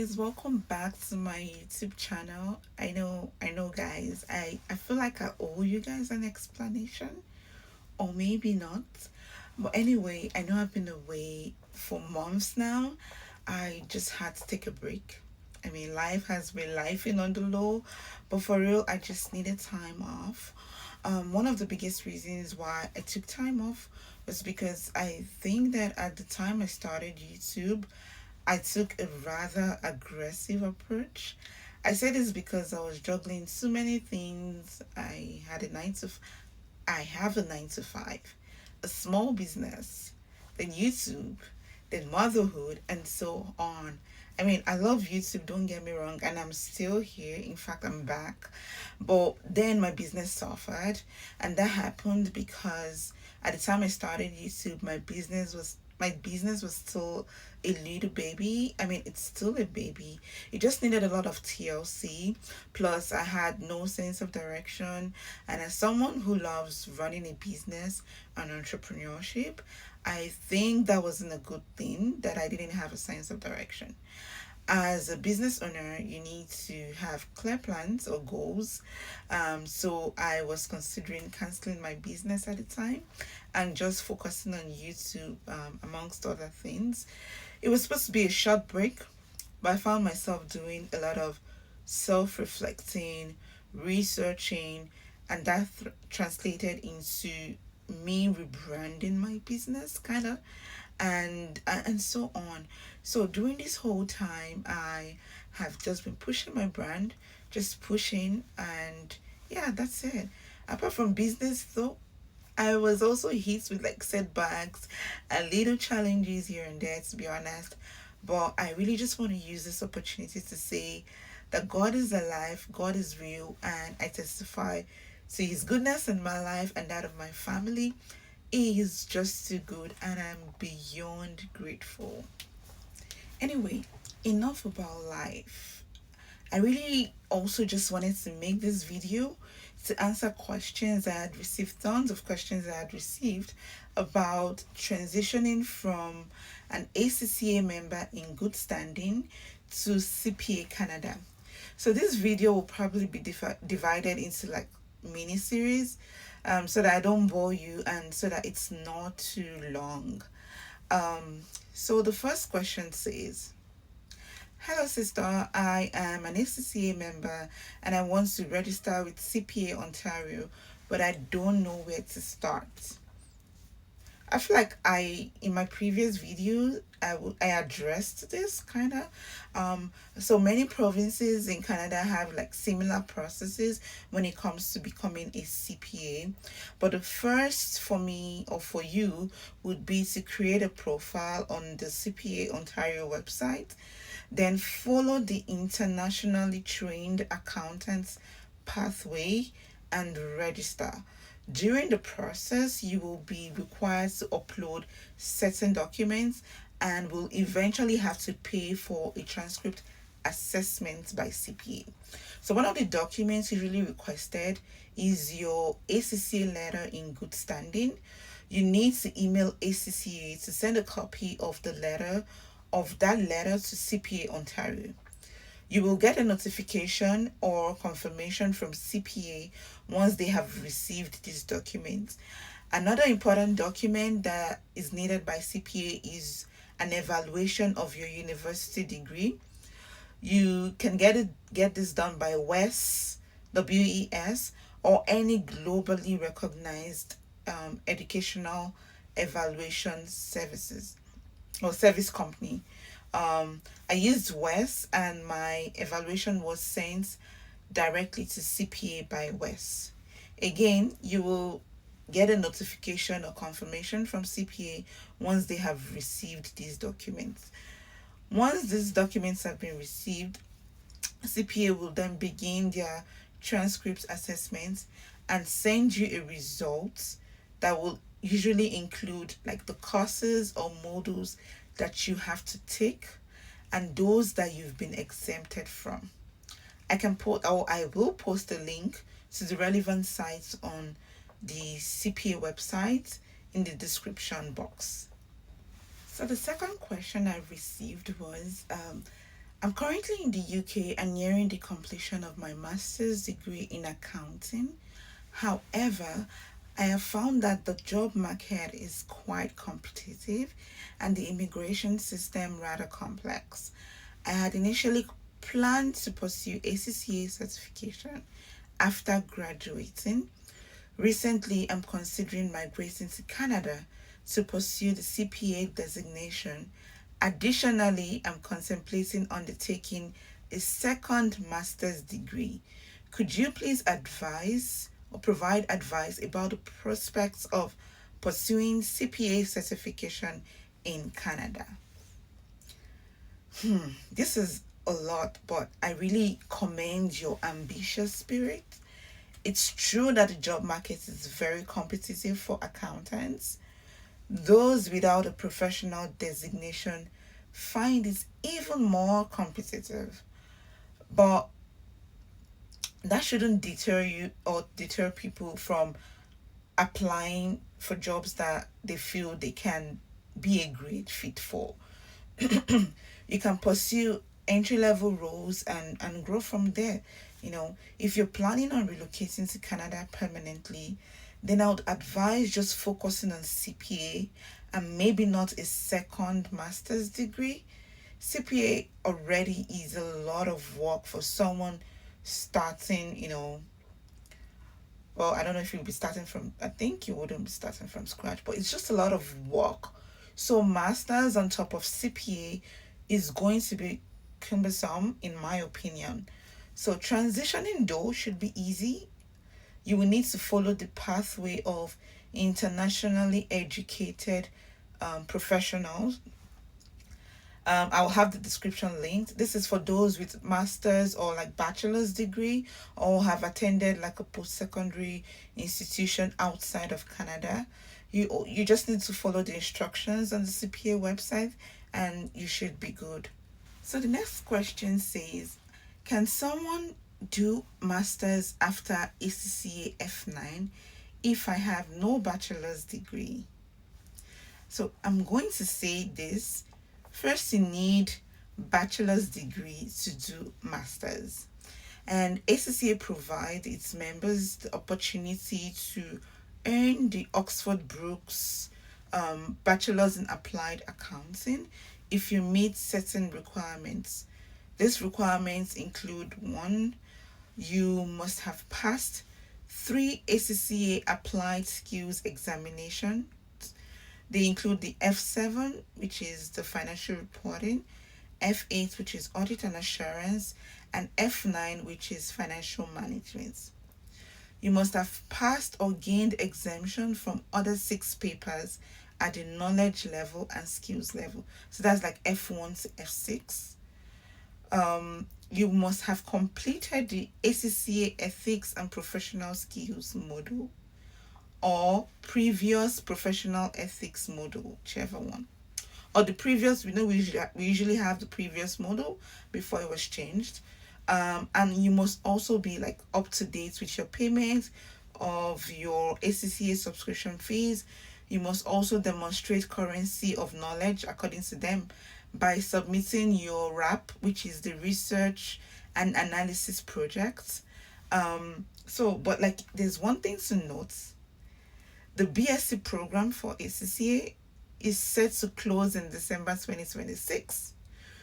guys, welcome back to my YouTube channel. I know guys, I feel like I owe you guys an explanation, or maybe not. But anyway, I know I've been away for months now. I just had to take a break. I mean, life has been lifing on the low, but for real, I just needed time off. One of the biggest reasons why I took time off was because I think that at the time I started YouTube, I took a rather aggressive approach. I say this because I was juggling so many things. I have a 9 to 5, a small business, then YouTube, then motherhood, and so on. I mean, I love YouTube, don't get me wrong, and I'm still here. In fact, I'm back. But then my business suffered, and that happened because at the time I started YouTube, my business was still a little baby. I mean, it's still a baby. It just needed a lot of TLC. Plus, I had no sense of direction. And as someone who loves running a business and entrepreneurship, I think that wasn't a good thing that I didn't have a sense of direction. As a business owner, you need to have clear plans or goals. So I was considering canceling my business at the time and just focusing on YouTube, amongst other things. It was supposed to be a short break, but I found myself doing a lot of self reflecting, researching, and that translated into me rebranding my business, kind of, and so on. So during this whole time, I have just been pushing my brand, just pushing, and yeah, that's it. Apart from business, though, I was also hit with like setbacks and little challenges here and there, to be honest. But I really just want to use this opportunity to say that God is alive, God is real, and I testify to His goodness in my life and that of my family. He is just too good, and I'm beyond grateful. Anyway, enough about life. I really also just wanted to make this video to answer questions. I had received tons of questions I had received about transitioning from an ACCA member in good standing to CPA Canada. So this video will probably be divided into like mini series, so that I don't bore you and so that it's not too long. Um, so the first question says, hello, sister. I am an ACCA member and I want to register with CPA Ontario, but I don't know where to start. I feel like in my previous video, I addressed this kind of. So many provinces in Canada have like similar processes when it comes to becoming a CPA. But the first for me or for you would be to create a profile on the CPA Ontario website, then follow the internationally trained accountants pathway and register. During the process, you will be required to upload certain documents and will eventually have to pay for a transcript assessment by CPA. So, one of the documents usually requested is your ACCA letter in good standing. You need to email ACCA to send a copy of that letter to CPA Ontario. You will get a notification or confirmation from CPA once they have received these documents. Another important document that is needed by CPA is an evaluation of your university degree. You can get this done by WES, or any globally recognized educational evaluation services or service company. I used WES and my evaluation was sent directly to CPA by WES. Again, you will get a notification or confirmation from CPA once they have received these documents. Once these documents have been received, CPA will then begin their transcripts assessment and send you a result that will usually include like the courses or modules that you have to take and those that you've been exempted from. I will post a link to the relevant sites on the CPA website in the description box. So the second question I received was, I'm currently in the UK and nearing the completion of my master's degree in accounting. However, I have found that the job market is quite competitive and the immigration system rather complex. I had initially planned to pursue ACCA certification after graduating. Recently, I'm considering migrating to Canada to pursue the CPA designation. Additionally, I'm contemplating undertaking a second master's degree. Could you please advise or provide advice about the prospects of pursuing CPA certification in Canada? This is a lot, but I really commend your ambitious spirit. It's true that the job market is very competitive for accountants. Those without a professional designation find it even more competitive. But that shouldn't deter you or deter people from applying for jobs that they feel they can be a great fit for. You can pursue entry level roles and grow from there. If you're planning on relocating to Canada permanently, then I would advise just focusing on CPA and maybe not a second master's degree. CPA already is a lot of work for someone starting, well, I don't know if you'll be starting from, I think you wouldn't be starting from scratch, but it's just a lot of work. So, masters on top of CPA is going to be cumbersome, in my opinion. So, transitioning though should be easy. You will need to follow the pathway of internationally educated professionals. I'll have the description linked. This is for those with master's or like bachelor's degree or have attended like a post-secondary institution outside of Canada. You just need to follow the instructions on the CPA website and you should be good. So the next question says, can someone do masters after ACCA F9 if I have no bachelor's degree? So I'm going to say this. First, you need bachelor's degree to do masters. And ACCA provides its members the opportunity to earn the Oxford Brookes Bachelor's in Applied Accounting if you meet certain requirements. These requirements include: one, you must have passed 3 ACCA Applied Skills examination. They include the F7, which is the financial reporting, F8, which is audit and assurance, and F9, which is financial management. You must have passed or gained exemption from other 6 papers at the knowledge level and skills level. So that's like F1 to F6. You must have completed the ACCA Ethics and Professional Skills module or previous professional ethics module, whichever one. Or the previous, we usually have the previous model before it was changed. And you must also be like up to date with your payment of your ACCA subscription fees. You must also demonstrate currency of knowledge according to them by submitting your RAP, which is the research and analysis project. But like there's one thing to note. The BSc program for ACCA is set to close in December 2026.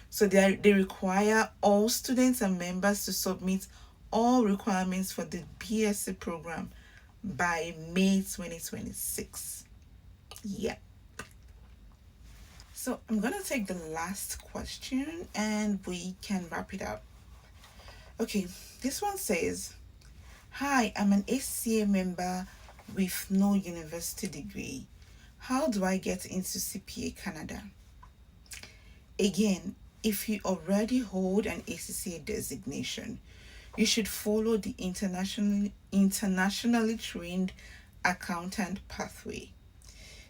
So they require all students and members to submit all requirements for the BSc program by May 2026. Yeah. So I'm going to take the last question and we can wrap it up. Okay, this one says, hi, I'm an ACCA member with no university degree. How do I get into CPA Canada? Again, if you already hold an ACCA designation, you should follow the internationally trained accountant pathway.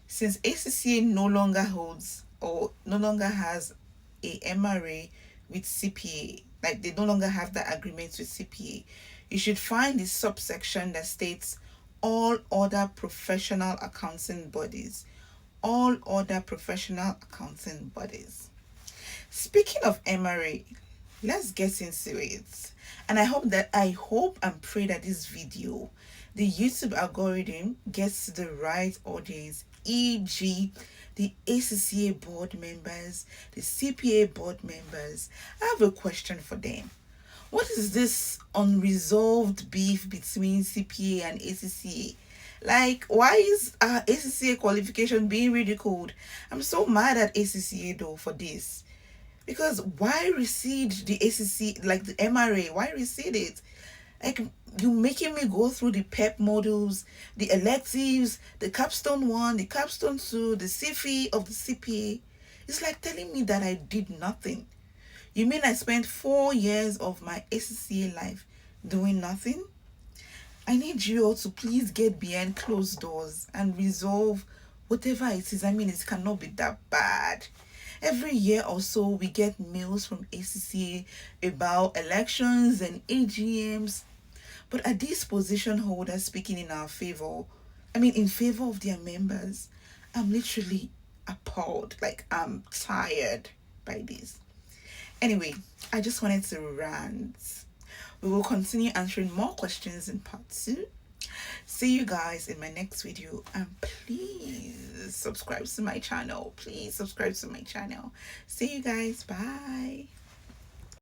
Since ACCA no longer holds or no longer has a MRA with CPA, like they no longer have that agreement with CPA, you should find the subsection that states all other professional accounting bodies. All other professional accounting bodies. Speaking of MRA, let's get into it. And I hope and pray that this video, the YouTube algorithm, gets to the right audience, e.g., the ACCA board members, the CPA board members. I have a question for them. What is this unresolved beef between CPA and ACCA? Like, why is ACCA qualification being ridiculed? I'm so mad at ACCA though for this. Because why recede the ACC, like the MRA? Why recede it? Like, you making me go through the PEP modules, the electives, the capstone 1, the capstone 2, the CFE of the CPA. It's like telling me that I did nothing. You mean I spent 4 years of my ACCA life doing nothing? I need you all to please get behind closed doors and resolve whatever it is. I mean, it cannot be that bad. Every year or so, we get mails from ACCA about elections and AGMs. But are these position holders speaking in our favor? I mean, in favor of their members? I'm literally appalled. Like, I'm tired by this. Anyway, I just wanted to rant. We will continue answering more questions in part 2. See you guys in my next video, and please subscribe to my channel. Please subscribe to my channel. See you guys. Bye.